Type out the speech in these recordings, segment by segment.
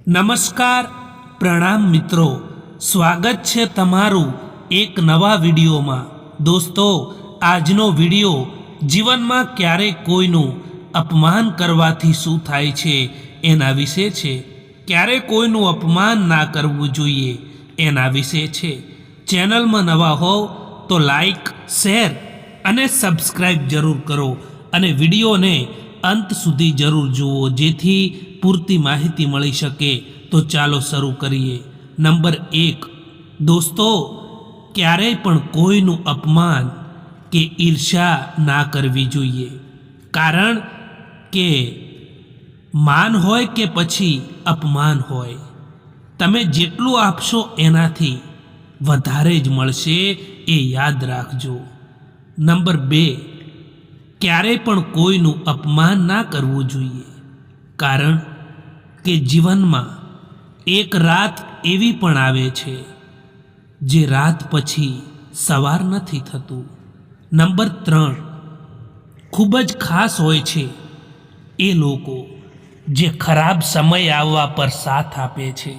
નમસ્કાર, પ્રણામ મિત્રો, સ્વાગત છે તમારું એક નવા વિડીયોમાં। દોસ્તો, આજનો વિડીયો જીવનમાં ક્યારેક કોઈનું અપમાન કરવાથી શું થાય છે એના વિશે છે। ક્યારેક કોઈનું અપમાન ના કરવું જોઈએ એના વિશે છે। ચેનલમાં નવા હોવ તો લાઈક, શેર અને સબસ્ક્રાઈબ જરૂર કરો અને વિડીયોને અંત સુધી જરૂર જુઓ જેથી પૂરતી માહિતી મળી શકે। તો ચાલો શરૂ કરીએ। નંબર 1, દોસ્તો, ક્યારેય પણ કોઈનું અપમાન કે ઈર્ષ્યા ના કરવી જોઈએ, કારણ કે માન હોય કે પછી અપમાન હોય, તમે જેટલું આપશો એનાથી વધારે જ મળશે, એ યાદ રાખજો। નંબર 2, ક્યારેય પણ કોઈનું અપમાન ના કરવું જોઈએ, કારણ કે જીવનમાં એક રાત એવી પણ આવે છે જે રાત પછી સવાર નથી થતું। નંબર 3, ખૂબ જ ખાસ હોય છે એ લોકો જે ખરાબ સમય આવવા પર સાથ આપે છે।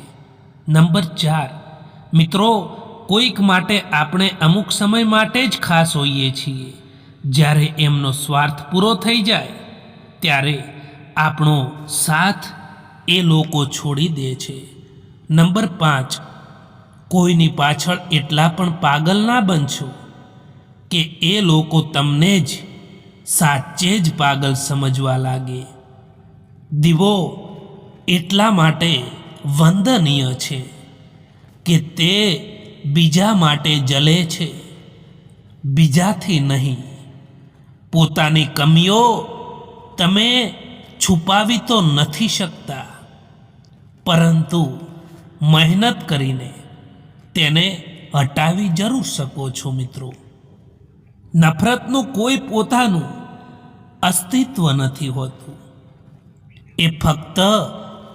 નંબર 4, મિત્રો, કોઈક માટે આપણે અમુક સમય માટે જ ખાસ હોઈએ છીએ, જ્યારે એમનો સ્વાર્થ પૂરો થઈ જાય ત્યારે આપણો સાથ એ લોકો છોડી દે છે। નંબર 5, કોઈની પાછળ એટલા પણ પાગલ ના બનશો કે એ લોકો તમને જ સાચે જ પાગલ સમજવા લાગે। દીવો એટલા માટે વંદનીય છે કે તે બીજા માટે જલે છે, બીજાથી નહીં। પોતાની કમીઓ તમે છુપાવી તો નથી શકતા, પરંતુ મહેનત કરીને તેને હટાવી જરૂર શકો છો। મિત્રો, નફરતનું કોઈ પોતાનું અસ્તિત્વ નથી હોતું, એ ફક્ત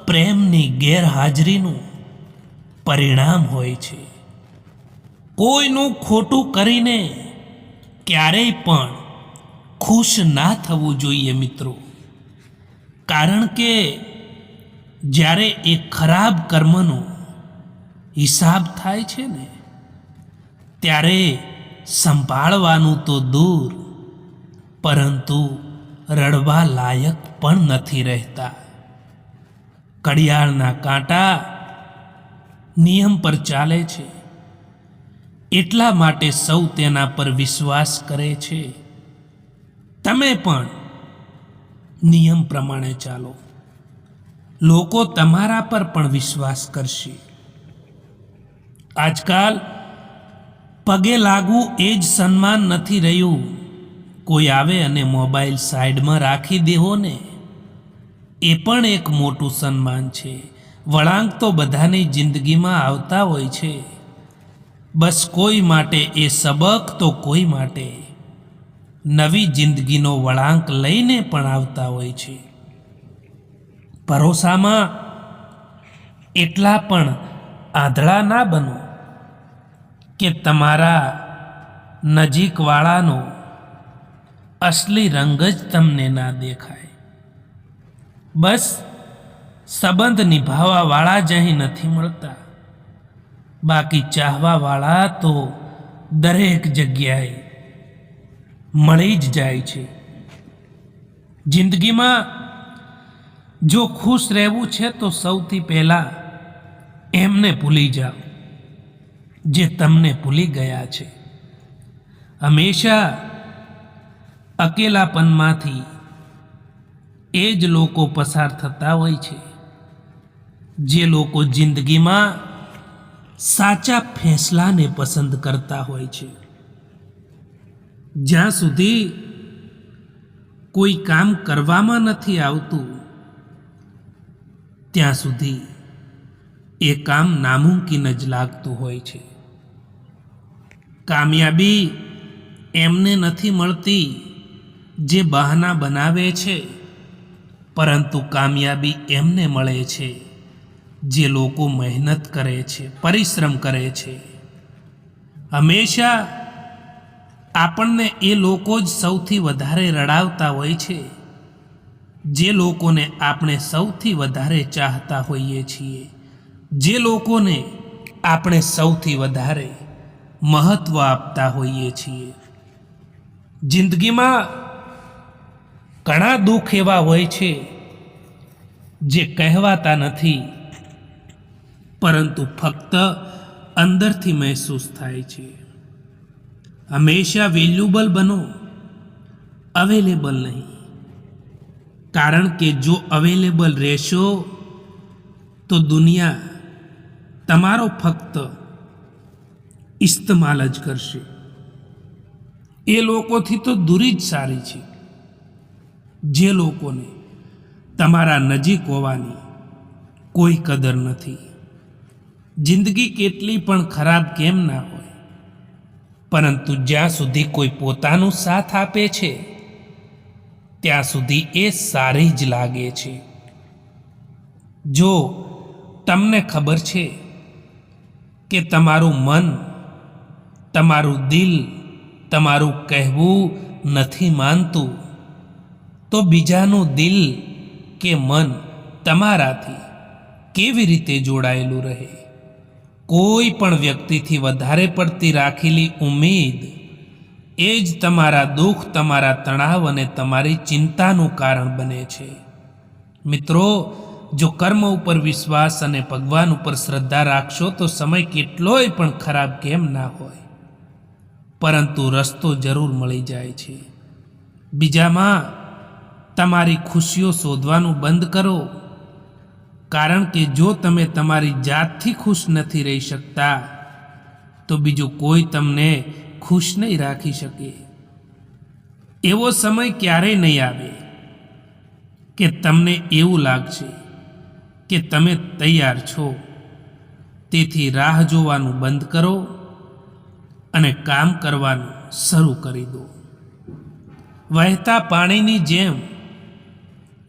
પ્રેમની ગેરહાજરીનું પરિણામ હોય છે। કોઈનું ખોટું કરીને ક્યારેય પણ ખુશ ના થવું જોઈએ મિત્રો, કારણ કે જ્યારે એ ખરાબ કર્મનો હિસાબ થાય છે ને, ત્યારે સંભાળવાનું તો દૂર, પરંતુ રડવા લાયક પણ નથી રહેતા। ઘડિયાળના કાંટા નિયમ પર ચાલે છે, એટલા માટે સૌ તેના પર વિશ્વાસ કરે છે। તમે પણ નિયમ પ્રમાણે ચાલો, લોકો તમારા પર પણ વિશ્વાસ કરશે। આજકાલ પગે લાગવું એ જ સન્માન નથી રહ્યું। કોઈ આવે અને મોબાઈલ સાઈડમાં રાખી દેવો ને, એ પણ એક મોટું સન્માન છે। વળાંક તો બધાની જિંદગીમાં આવતા હોય છે, બસ કોઈ માટે એ સબક તો કોઈ માટે નવી જિંદગીનો વળાંક લઈને પણ આવતા હોય છે। ભરોસામાં એટલા પણ આંધળા ના બનો કે તમારા નજીકવાળાનો અસલી રંગ જ તમને ના દેખાય। બસ સંબંધ નિભાવવાવાળા જ અહીં નથી મળતા, બાકી ચાહવાવાળા તો દરેક જગ્યાએ મળી જ જાય છે। જિંદગીમાં જો ખુશ રહેવું છે તો સૌથી પહેલાં એમને ભૂલી જાઓ જે તમને ભૂલી ગયા છે। હંમેશા અકેલાપનમાંથી એ જ લોકો પસાર થતા હોય છે જે લોકો જિંદગીમાં સાચા ફેંસલાને પસંદ કરતા હોય છે। જ્યાં સુધી કોઈ કામ કરવામાં નથી આવતું, ત્યાં સુધી એ કામ નામુમકિન જ લાગતું હોય છે। કામયાબી એમને નથી મળતી જે બહાના બનાવે છે, પરંતુ કામયાબી એમને મળે છે જે લોકો મહેનત કરે છે, પરિશ્રમ કરે છે। હંમેશા આપણને એ લોકો જ સૌથી વધારે રડાવતા હોય છે જે લોકોને આપણે સૌથી વધારે ચાહતા હોઈએ છીએ, જે લોકોને આપણે સૌથી વધારે મહત્ત્વ આપતા હોઈએ છીએ. જિંદગીમાં ઘણા દુઃખ એવા હોય છે જે કહેવાતા નથી, પરંતુ ફક્ત અંદરથી મહેસૂસ થાય છે. હંમેશા વેલ્યુબલ બનો, અવેલેબલ નહીં. કારણ કે જો અવેલેબલ રહેશો તો દુનિયા તમારો ફક્ત ઇસ્તેમાલ જ કરશે. એ લોકોથી તો દૂરી જ સારી છે, જે લોકોને તમારા નજીક હોવાની કોઈ કદર નથી. જિંદગી કેટલી પણ ખરાબ કેમ ના હોય, પરંતુ જ્યાં સુધી કોઈ પોતાનો સાથ આપે છે ત્યાં સુધી એ સારી જ લાગે છે. જો તમને ખબર છે કે તમારું મન, તમારું દિલ તમારું કહેવું નથી માનતું, તો બીજાનું દિલ કે મન તમારાથી કેવી રીતે જોડાયેલું રહે? કોઈ પણ વ્યક્તિથી વધારે પડતી રાખેલી ઉમ્મીદ એ જ તમારા દુઃખ, તમારા તણાવ અને તમારી ચિંતાનું કારણ બને છે. મિત્રો, જો કર્મ ઉપર વિશ્વાસ અને ભગવાન ઉપર શ્રદ્ધા રાખશો તો સમય કેટલોય પણ ખરાબ કેમ ના હોય, પરંતુ રસ્તો જરૂર મળી જાય છે. બીજામાં તમારી ખુશીઓ શોધવાનું બંધ કરો, કારણ કે જો તમે તમારી જાતથી ખુશ નથી રહી શકતા તો બીજું કોઈ તમને ખુશ નહીં રાખી શકે. એવો સમય ક્યારેય નહીં આવે કે તમને એવું લાગશે કે તમે તૈયાર છો. તેથી રાહ જોવાનું બંધ કરો અને કામ કરવાનું શરૂ કરી દો. વહેતા પાણીની જેમ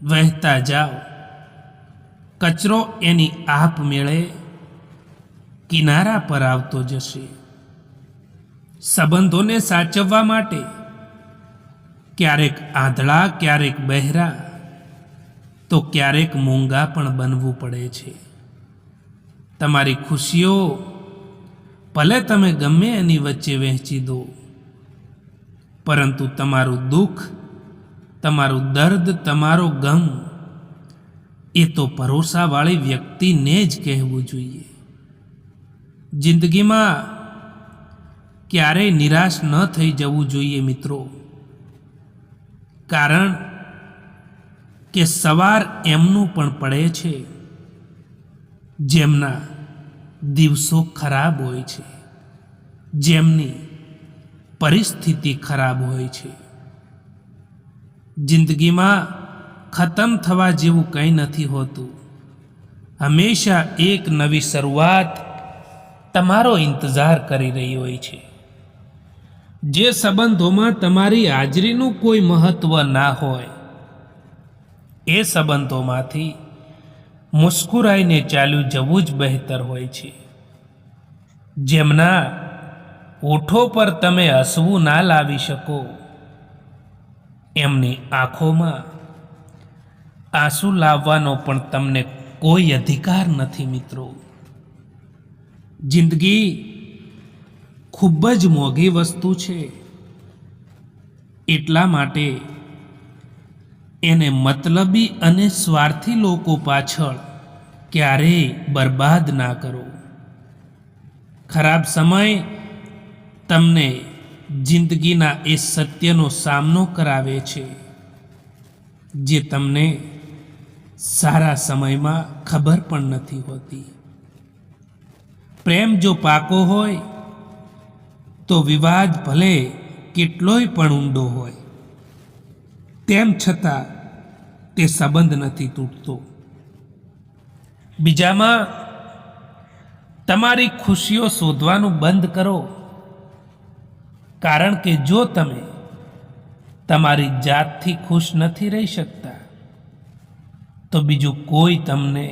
વહેતા જાઓ. કચરો એની આપમેળે કિનારા પર આવતો જશે. સંબંધોને સાચવવા માટે ક્યારેક આંધળા, ક્યારેક બહેરા, તો ક્યારેક મૂંગા પણ બનવું પડે છે. તમારી ખુશીઓ ભલે તમે ગમે એની વચ્ચે વહેંચી દો, પરંતુ તમારું દુઃખ, તમારું દર્દ, તમારો ગમ એ તો ભરોસાવાળી વ્યક્તિને જ કહેવું જોઈએ. જિંદગીમાં ક્યારેય નિરાશ ન થઈ જવું જોઈએ મિત્રો, કારણ કે સવાર એમનું પણ પડે છે જેમના દિવસો ખરાબ હોય છે, જેમની પરિસ્થિતિ ખરાબ હોય છે. જિંદગીમાં ખતમ થવા જેવું કંઈ નથી હોતું. હંમેશા એક નવી શરૂઆત તમારો ઇંતજાર કરી રહી હોય છે. જે સંબંધોમાં તમારી હાજરીનું કોઈ મહત્વ ના હોય, એ સંબંધોમાંથી મુસ્કુરાઈને ચાલ્યું જવું જ બહેતર હોય છે. જેમના હોઠો પર તમે હસવું ના લાવી શકો, એમની આંખોમાં આંસુ લાવવાનો પણ તમને કોઈ અધિકાર નથી મિત્રો. જિંદગી ખૂબ જ મોંઘી વસ્તુ છે, એટલા માટે એને મતલબી અને સ્વાર્થી લોકો પાછળ ક્યારેય બરબાદ ના કરો. ખરાબ સમય તમને જિંદગીના એ સત્યનો સામનો કરાવે છે જે તમને સારા સમયમાં ખબર પણ નથી હોતી. પ્રેમ જો પાકો હોય તો વિવાદ ભલે કેટલોય પણ ઊંડો હોય, તેમ છતાં તે સંબંધ નથી તૂટતો. બીજામાં તમારી ખુશીઓ શોધવાનું બંધ કરો, કારણ કે જો તમે તમારી જાતથી ખુશ નથી રહી શકતા તો બીજું કોઈ તમને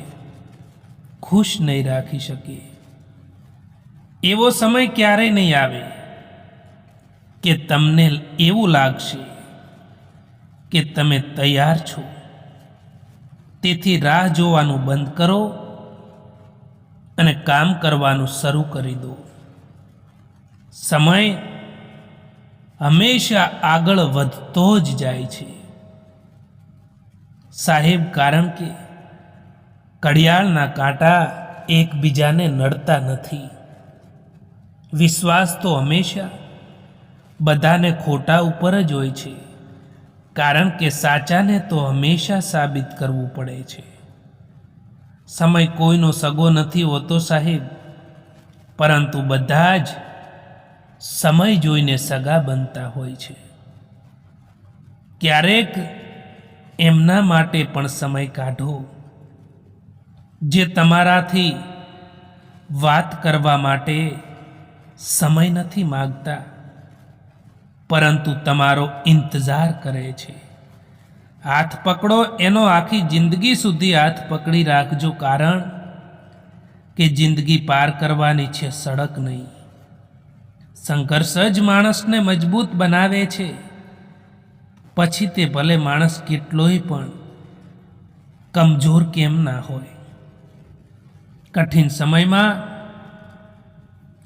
ખુશ નહીં રાખી શકે. એવો સમય ક્યારેય નહીં આવે કે તમને એવું લાગશે કે તમે તૈયાર છો તેથી રાહ જોવાનું બંધ કરો અને કામ કરવાનું શરૂ કરી દો. સમય હંમેશા આગળ વધતો જ જાય છે સાહેબ, કારણ કે ઘડિયાળના કાંટા એકબીજાને નડતા નથી. વિશ્વાસ તો હંમેશા બધાને ખોટા ઉપર જ હોય છે, કારણ કે સાચાને તો હંમેશા સાબિત કરવું પડે છે. સમય કોઈનો સગો નથી હોતો સાહેબ, પરંતુ બધા જ સમય જોઈને સગા બનતા હોય છે. ક્યારેક એમના માટે પણ સમય કાઢો જે તમારાથી વાત કરવા માટે સમય નથી માગતા, પરંતુ તમારો ઇંતજાર કરે છે. હાથ પકડો એનો આખી જિંદગી સુધી હાથ પકડી રાખજો, કારણ કે જિંદગી પાર કરવાની છે, સડક નહીં. સંઘર્ષ જ માણસને મજબૂત બનાવે છે. પછી તે ભલે માણસ કેટલોય પણ કમજોર કેમ ના હોય. કઠિન સમયમાં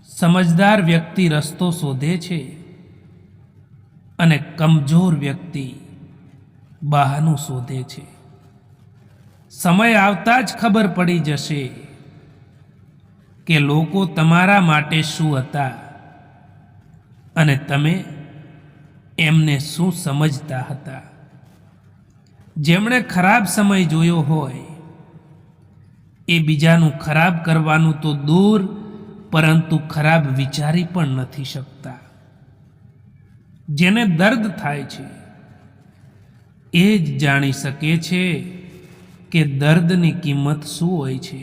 સમજદાર વ્યક્તિ રસ્તો શોધે છે અને કમજોર વ્યક્તિ બહાનું શોધે છે. સમય આવતા જ ખબર પડી જશે કે લોકો તમારા માટે શું હતા અને તમે એમને શું સમજતા હતા. જેમણે ખરાબ સમય જોયો હોય એ બીજાનું ખરાબ કરવાનું તો દૂર, પરંતુ ખરાબ વિચારી પણ નથી શકતા. જેને દર્દ થાય છે એ જ જાણી શકે છે કે દર્દની કિંમત શું હોય છે.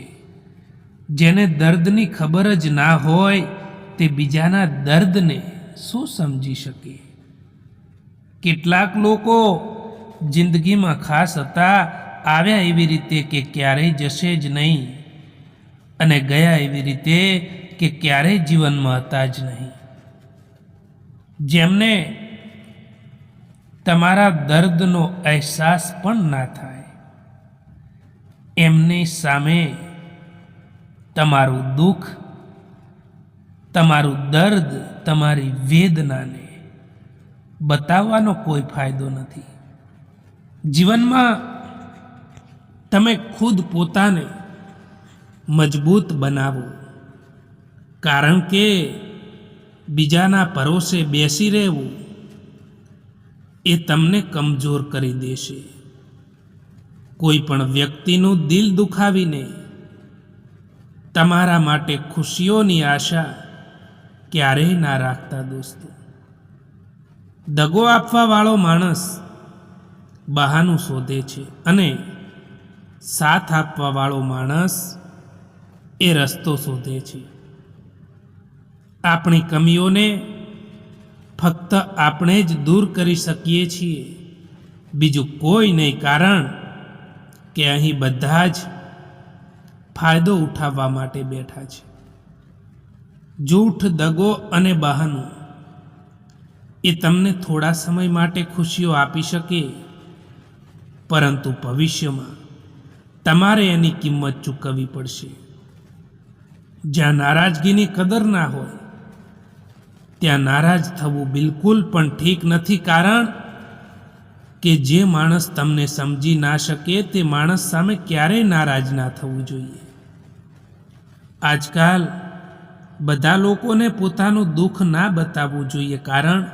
જેને દર્દની ખબર જ ના હોય તે બીજાના દર્દને શું સમજી શકે. કેટલાક લોકો જિંદગીમાં ખાસ હતા, આવ્યા એવી રીતે કે ક્યારેય જશે જ નહીં, અને ગયા એવી રીતે કે ક્યારેય જીવનમાં હતા જ નહીં. જેમને તમારા દર્દનો અહેસાસ પણ ના થાય, એમની સામે તમારું દુઃખ, તમારું દર્દ, તમારી વેદનાને બતાવવાનો કોઈ ફાયદો નથી. જીવનમાં તમે ખુદ પોતાને મજબૂત બનાવો, કારણ કે બીજાના ભરોસે બેસી રહેવું એ તમને કમજોર કરી દેશે. કોઈ પણ વ્યક્તિનું દિલ દુખાવીને તમારા માટે ખુશીઓની આશા ક્યારેય ના રાખતા દોસ્તો. દગો આપવા વાળો માણસ બહાનું શોધે છે અને સાથ આપવા વાળો માણસ એ રસ્તો શોધે છે. આપણી કમીઓને ફક્ત આપણે જ દૂર કરી શકીએ છીએ, બીજું કોઈ નહીં, કારણ કે અહીં બધા જ ફાયદો ઉઠાવવા માટે બેઠા છે. જૂઠ, દગો અને બહાનું એ તમને થોડા સમય માટે ખુશીઓ આપી શકે, પરંતુ ભવિષ્યમાં તમારે એની કિંમત ચૂકવવી પડશે. જ્યાં નારાજગીની કદર ના હોય ત્યાં નારાજ થવું બિલકુલ પણ ઠીક નથી, કારણ કે જે માણસ તમને સમજી ના શકે તે માણસ સામે ક્યારેય નારાજ ના થવું જોઈએ. આજકાલ બધા લોકોને પોતાનું દુઃખ ના બતાવવું જોઈએ, કારણ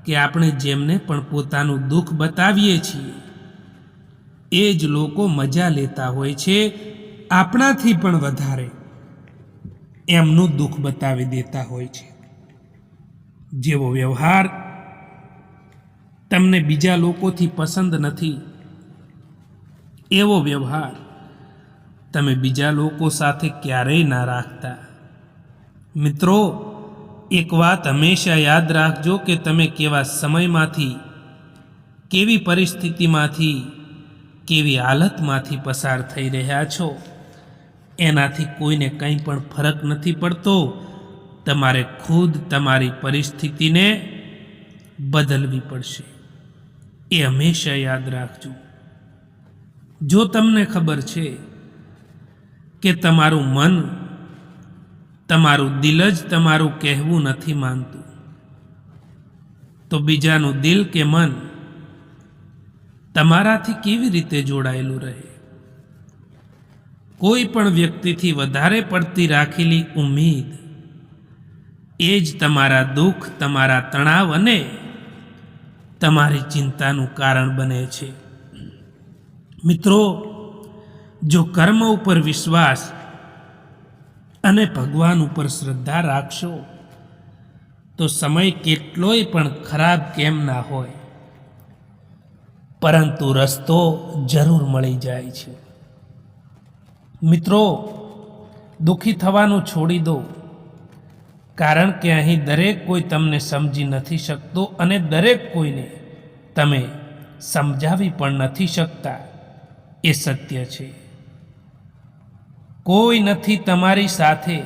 કે આપણે જેમને પણ પોતાનું દુઃખ બતાવીએ છીએ એ જ લોકો મજા લેતા હોય છે, આપણાથી પણ વધારે એમનું દુઃખ બતાવી દેતા હોય છે. જેવો વ્યવહાર તમને બીજા લોકોથી પસંદ નથી, એવો વ્યવહાર તમે બીજા લોકો સાથે ક્યારેય ના રાખતા. મિત્રો, એક વાત હંમેશા યાદ રાખજો કે તમે કેવા સમયમાંથી, કેવી પરિસ્થિતિમાંથી, કેવી હાલતમાંથી પસાર થઈ રહ્યા છો એનાથી કોઈને કંઈ પણ ફરક નથી પડતો. તમારે ખુદ તમારી પરિસ્થિતિને બદલવી પડશે, એ હંમેશા યાદ રાખજો. જો તમને ખબર છે કે તમારું મન, તમારું દિલ જ તમારું કહેવું નથી માનતું, તો બીજાનું દિલ કે મન તમારાથી કેવી રીતે જોડાયેલું રહે? કોઈ પણ વ્યક્તિથી વધારે પડતી રાખેલી ઉમ્મીદ એ જ તમારા દુઃખ, તમારા તણાવ અને તમારી ચિંતાનું કારણ બને છે. મિત્રો, જો કર્મ ઉપર વિશ્વાસ અને ભગવાન ઉપર શ્રદ્ધા રાખશો તો સમય કેટલોય પણ ખરાબ કેમ ના હોય, પરંતુ રસ્તો જરૂર મળી જાય છે. મિત્રો, દુઃખી થવાનું છોડી દો, કારણ કે અહીં દરેક કોઈ તમને સમજી નથી શકતો અને દરેક કોઈને તમે સમજાવી પણ નથી શકતા. એ સત્ય છે. કોઈ નથી તમારી સાથે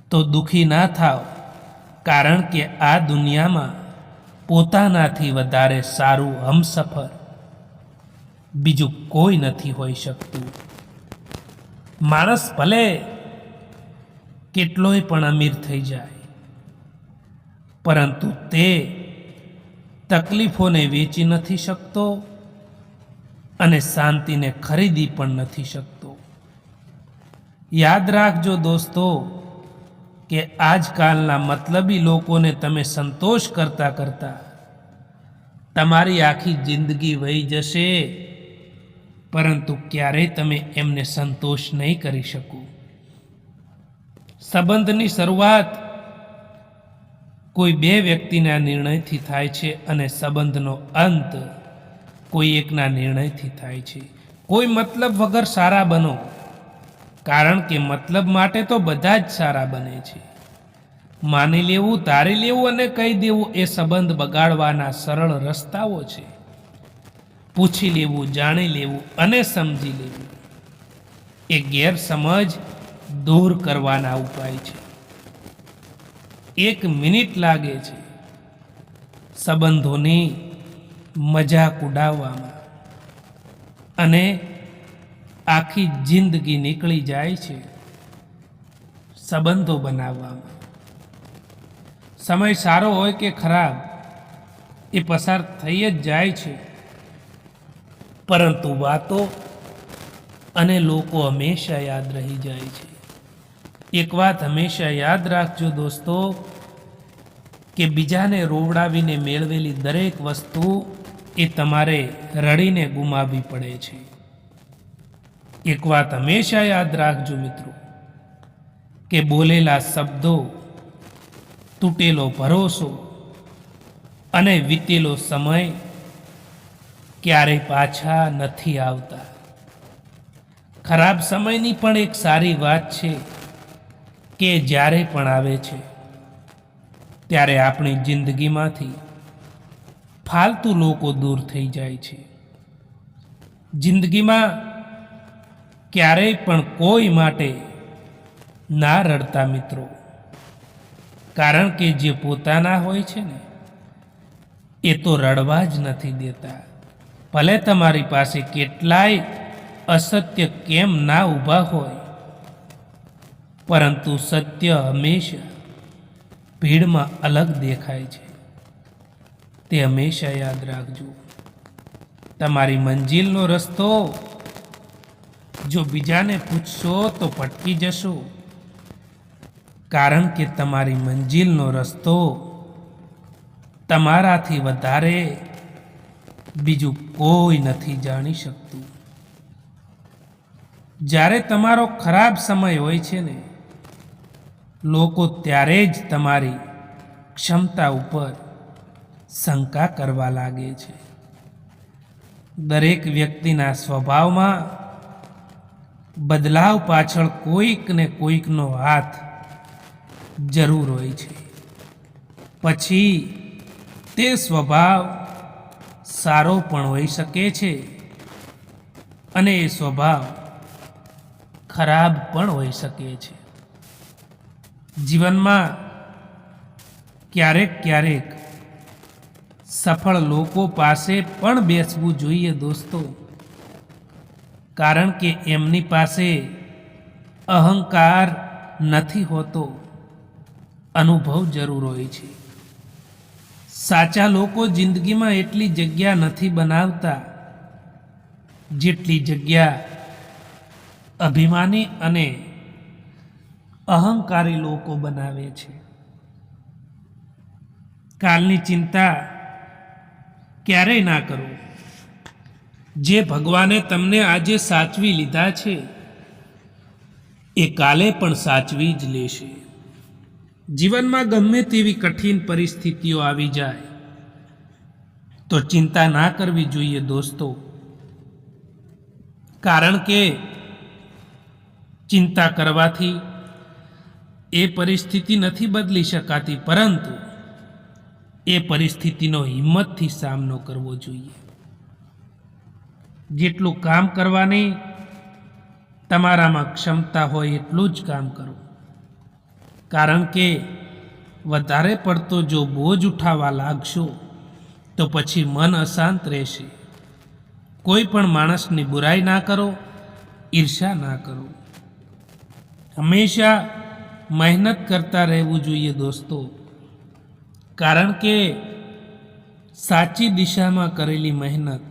તો દુઃખી ના થાવ, કારણ કે આ દુનિયામાં પોતાનાથી વધારે સારું હમસફર બીજું કોઈ નથી હોઈ શકતું. માણસ ભલે કેટલોય પણ અમીર થઈ જાય, પરંતુ તે તકલીફોને વેચી નથી શકતો અને શાંતિને ખરીદી પણ નથી શકતો. યાદ રાખજો દોસ્તો કે આજકાલના મતલબી લોકોને તમે સંતોષ કરતા કરતા તમારી આખી જિંદગી વહી જશે, પરંતુ ક્યારેય તમે એમને સંતોષ નહીં કરી શકો. સંબંધની શરૂઆત કોઈ બે વ્યક્તિના નિર્ણયથી થાય છે અને સંબંધનો અંત કોઈ એકના નિર્ણયથી થાય છે. કોઈ મતલબ વગર સારા બનો, કારણ કે મતલબ માટે તો બધા જ સારા બને છે. માની લેવું, તારી લેવું અને કહી દેવું એ સંબંધ બગાડવાના સરળ રસ્તાઓ છે. પૂછી લેવું, જાણી લેવું અને સમજી લેવું એ ગેરસમજ દૂર કરવાના ઉપાય છે. 1 મિનિટ લાગે છે સંબંધોની મજાક ઉડાવવામાં અને આખી જિંદગી નીકળી જાય છે સંબંધો બનાવવામાં. સમય સારો હોય કે ખરાબ એ પસાર થઈ જ જાય છે, પરંતુ વાતો અને લોકો હંમેશા યાદ રહી જાય છે. એક વાત હંમેશા યાદ રાખજો દોસ્તો કે બીજાને રોવડાવીને મેળવેલી દરેક વસ્તુ એ તમારે રડીને ગુમાવવી પડે છે. એક વાત હંમેશા યાદ રાખજો મિત્રો કે બોલેલા શબ્દો, તૂટેલો ભરોસો અને વીતેલો સમય ક્યારેય પાછા નથી આવતા. ખરાબ સમયની પણ એક સારી વાત છે કે જ્યારે પણ આવે છે ત્યારે આપણી જિંદગીમાંથી ફાલતુ લોકો દૂર થઈ જાય છે. જિંદગીમાં ક્યારેય પણ કોઈ માટે ના રડતા મિત્રો, કારણ કે જે પોતાના હોય છે ને એ તો રડવા જ નથી દેતા. ભલે તમારી પાસે કેટલાય અસત્ય કેમ ના ઊભા હોય, પરંતુ સત્ય હંમેશા ભીડમાં અલગ દેખાય છે. તે હંમેશા યાદ રાખજો. તમારી મંજિલનો રસ્તો જો બીજાને પૂછશો તો ભટકી જશો, કારણ કે તમારી મંજિલનો રસ્તો તમારાથી વધારે બીજું કોઈ નથી જાણી શકતું. જ્યારે તમારો ખરાબ સમય હોય છે ને, લોકો ત્યારે જ તમારી ક્ષમતા ઉપર શંકા કરવા લાગે છે. દરેક વ્યક્તિના સ્વભાવમાં બદલાવ પાછળ કોઈક ને કોઈકનો હાથ જરૂર હોય છે. પછી તે સ્વભાવ સારો પણ હોઈ શકે છે અને એ સ્વભાવ ખરાબ પણ હોઈ શકે છે. જીવનમાં ક્યારેક સફળ લોકો પાસે પણ બેસવું જોઈએ દોસ્તો, કારણ કે એમની પાસે અહંકાર નથી હોતો, અનુભવ જરૂર હોય છે. સાચા લોકો જિંદગીમાં એટલી જગ્યા નથી બનાવતા જેટલી જગ્યા અભિમાની અને અહંકારી લોકો બનાવે છે. કાલની ચિંતા ક્યારેય ના કરો. જે ભગવાને તમને આજે સાચવી લીધા છે એ કાલે પણ સાચવી જ લેશે. જીવનમાં ગમે તેવી કઠિન પરિસ્થિતિઓ આવી જાય તો ચિંતા ના કરવી જોઈએ દોસ્તો, કારણ કે ચિંતા કરવાથી એ પરિસ્થિતિ નથી બદલી શકાતી, પરંતુ એ પરિસ્થિતિનો હિંમતથી સામનો કરવો જોઈએ. જેટલું કામ કરવાની તમારામાં ક્ષમતા હોય એટલું જ કામ કરો, કારણ કે વધારે પડતો જો બોજ ઉઠાવવા લાગશો તો પછી મન અશાંત રહેશે. કોઈ પણ માણસની બુરાઈ ના કરો, ઈર્ષા ના કરો. હંમેશા મહેનત કરતા રહેવું જોઈએ દોસ્તો, કારણ કે સાચી દિશામાં કરેલી મહેનત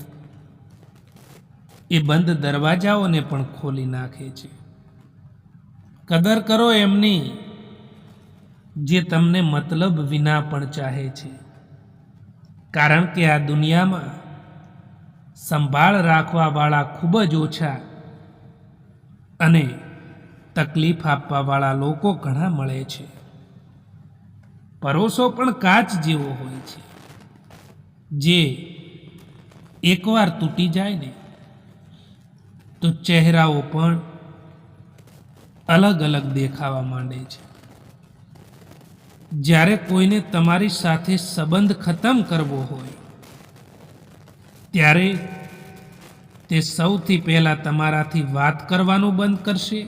એ બંધ દરવાજાઓને પણ ખોલી નાખે છે. કદર કરો એમની જે તમને મતલબ વિના પણ ચાહે છે, કારણ કે આ દુનિયામાં સંભાળ રાખવાવાળા ખૂબ જ ઓછા અને તકલીફ આપવાવાળા લોકો ઘણા મળે છે. પરોસો પણ કાચ જેવો હોય છે, જે એકવાર તૂટી જાય ને તો ચહેરાઓ પણ અલગ અલગ દેખાવા માંડે છે. જ્યારે કોઈને તમારી સાથે સંબંધ ખતમ કરવો હોય ત્યારે તે સૌથી પહેલાં તમારાથી વાત કરવાનું બંધ કરશે,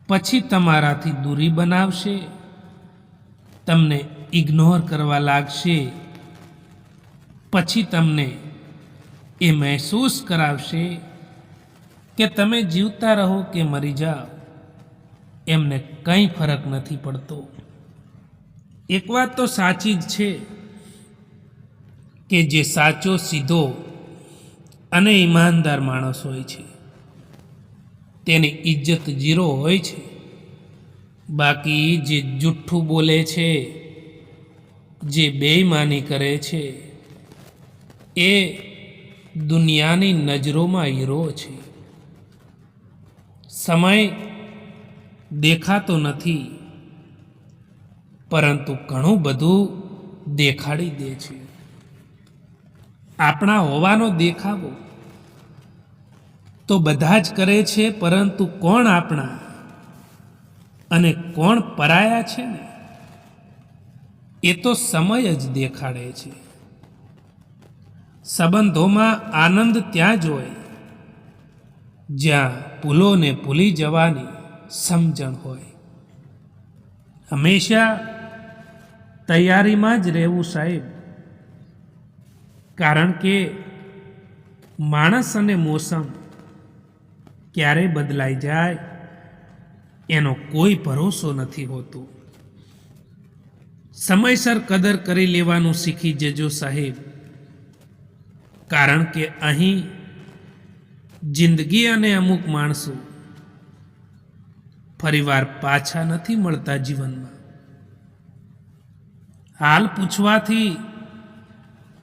પછી તમારાથી દૂરી બનાવશે, તમને ઇગ્નોર કરવા લાગશે, પછી તમને એ મહેસૂસ કરાવશે કે તમે જીવતા રહો કે મરી જાઓ એમને કંઈ ફરક નથી પડતો. એક વાત તો સાચી જ છે કે જે સાચો, સીધો અને ઈમાનદાર માણસ હોય છે તેની ઇજ્જત ઝીરો હોય છે. બાકી જે જુઠ્ઠું બોલે છે, જે બેઈમાની કરે છે, એ દુનિયાની નજરોમાં હીરો છે. સમય દેખાતો નથી, પરંતુ ઘણું બધું દેખાડી દે છે. આપણા હોવાનો દેખાવો તો બધા જ કરે છે, પરંતુ કોણ આપણા અને કોણ પરાયા છે ને એ તો સમય જ દેખાડે છે. સંબંધોમાં આનંદ ત્યાં જ હોય જ્યાં ભૂલોને ભૂલી જવાની સમજણ હોય. હંમેશા તૈયારીમાં જ રહેવું સાહેબ, કારણ કે માણસ અને મોસમ ક્યારે બદલાઈ જાય એનો કોઈ ભરોસો નથી હોતો. સમયસર કદર કરી લેવાનું શીખી જજો સાહેબ, કારણ કે અહીં જિંદગી અને અમુક માણસો ફરીવાર પાછા નથી મળતા જીવનમાં. હાલ પૂછવાથી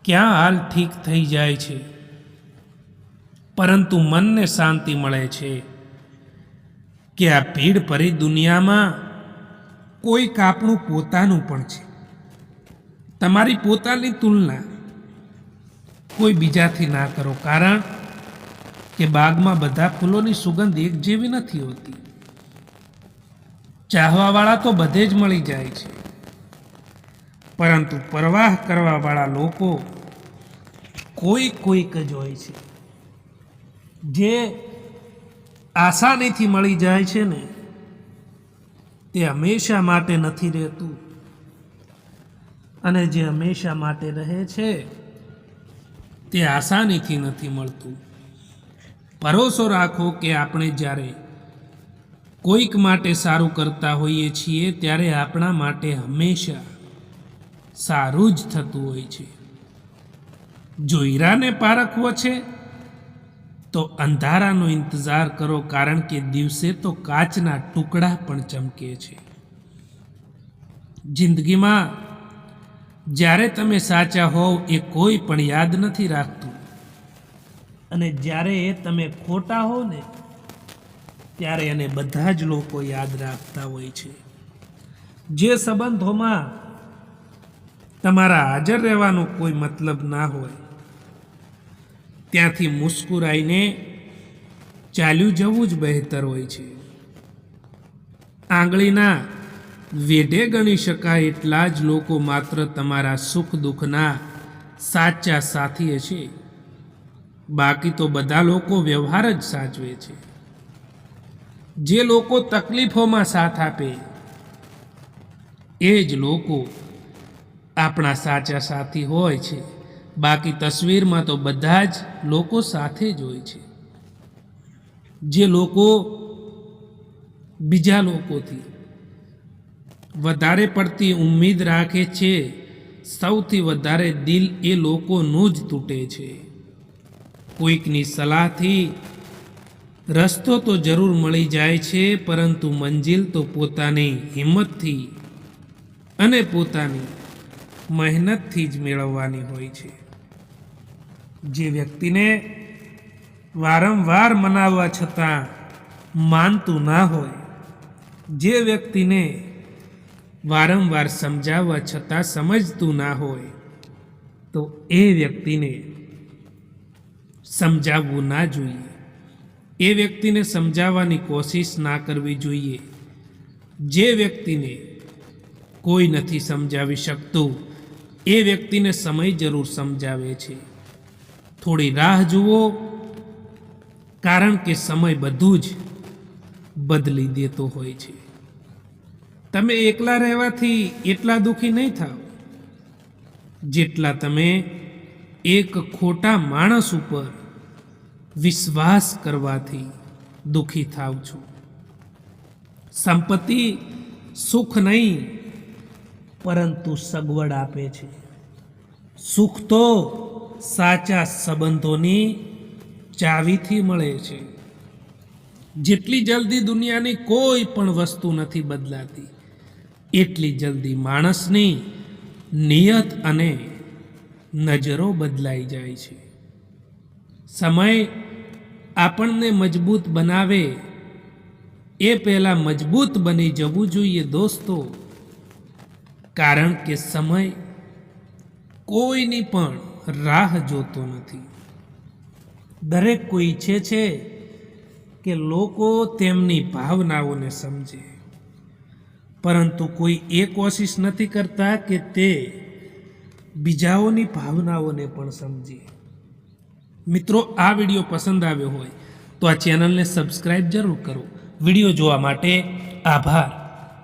ક્યાં હાલ ઠીક થઈ જાય છે, પરંતુ મનને શાંતિ મળે છે કે આ ભીડ ભરી દુનિયામાં કોઈક આપણું પોતાનું પણ છે. તમારી પોતાની તુલના કોઈ બીજાથી ના કરો, કારણ કે બાગમાં બધા ફૂલોની સુગંધ એક જેવી નથી હોતી. ચાહવાવાળા તો બધે જ મળી જાય છે, પરંતુ પરવાહ કરવાવાળા લોકો કોઈક જ હોય છે. જે આસાનીથી મળી જાય છે ને તે હંમેશા માટે નથી રહેતું, અને જે હંમેશા માટે રહે છે તે આસાનીથી નથી મળતું. ભરોસો રાખો કે આપણે જ્યારે કોઈક માટે સારું કરતા હોઈએ છીએ ત્યારે આપણા માટે હંમેશા સારું જ થતું હોય છે. જો હીરાને પારખવો છે તો અંધારાનો ઇંતજાર કરો, કારણ કે દિવસે તો કાચના ટુકડા પણ ચમકે છે. જિંદગીમાં જ્યારે તમે સાચા હોવ એ કોઈ પણ યાદ નથી રાખતું, અને જ્યારે તમે ખોટા હો ને ત્યારે એને બધા જ લોકો યાદ રાખતા હોય છે. જે સંબંધોમાં તમારા હાજર રહેવાનો કોઈ મતલબ ના હોય ત્યાંથી મુસ્કુરાઈને ચાલ્યું જવું જ બહેતર હોય છે. આંગળીના વેઢે ગણી શકાય એટલા જ લોકો માત્ર તમારા સુખ દુઃખના સાચા સાથી હશે, બાકી તો બધા લોકો વ્યવહાર જ સાચવે છે. જે લોકો તકલીફોમાં સાથ આપે એ જ લોકો આપણા સાચા સાથી હોય છે, બાકી તસવીરમાં તો બધા જ લોકો સાથે જ હોય છે. જે લોકો બીજા લોકોથી વધારે પડતી ઉમ્મીદ રાખે છે, સૌથી વધારે દિલ એ લોકોનું જ તૂટે છે. કોઈકની સલાહથી રસ્તો તો જરૂર મળી જાય છે, પરંતુ મંજિલ તો પોતાની હિંમતથી અને પોતાની મહેનતથી જ મેળવવાની હોય છે. જે વ્યક્તિને વારંવાર મનાવવા છતાં માનતું ના હોય, જે વ્યક્તિને વારંવાર સમજાવવા છતાં સમજતું ના હોય, તો એ વ્યક્તિને સમજાવવું ના જોઈએ. એ વ્યક્તિને સમજાવવાની કોશિશ ના કરવી જોઈએ. જે વ્યક્તિને કોઈ નથી સમજાવી શકતું એ વ્યક્તિને સમય જરૂર સમજાવે છે. થોડી રાહ જુઓ, કારણ કે સમય બધું જ બદલી દેતો હોય છે. તમે એકલા રહેવાથી એટલા દુઃખી નહીં થાવ જેટલા તમે એક ખોટા માણસ ઉપર વિશ્વાસ કરવાથી દુઃખી થાવ છો. સંપત્તિ સુખ નહીં પરંતુ સગવડ આપે છે. સુખ તો સાચા સંબંધોની ચાવીથી મળે છે. જેટલી જલ્દી દુનિયાની કોઈ પણ વસ્તુ નથી બદલાતી, એટલી જલ્દી માણસની નિયત અને નજરો બદલાઈ જાય છે. સમય આપણને મજબૂત બનાવે એ પહેલાં મજબૂત બની જવું જોઈએ દોસ્તો, કારણ કે સમય કોઈની પણ રાહ જોતો નથી. દરેક કોઈ ઈચ્છે છે કે લોકો તેમની ભાવનાઓને સમજે, પરંતુ કોઈ એ કોશિશ નથી કરતા કે તે બીજાઓની ભાવનાઓને પણ સમજે. મિત્રો, આ વિડીયો પસંદ આવ્યો હોય તો આ ચેનલને સબસ્ક્રાઈબ જરૂર કરો. વિડીયો જોવા માટે આભાર.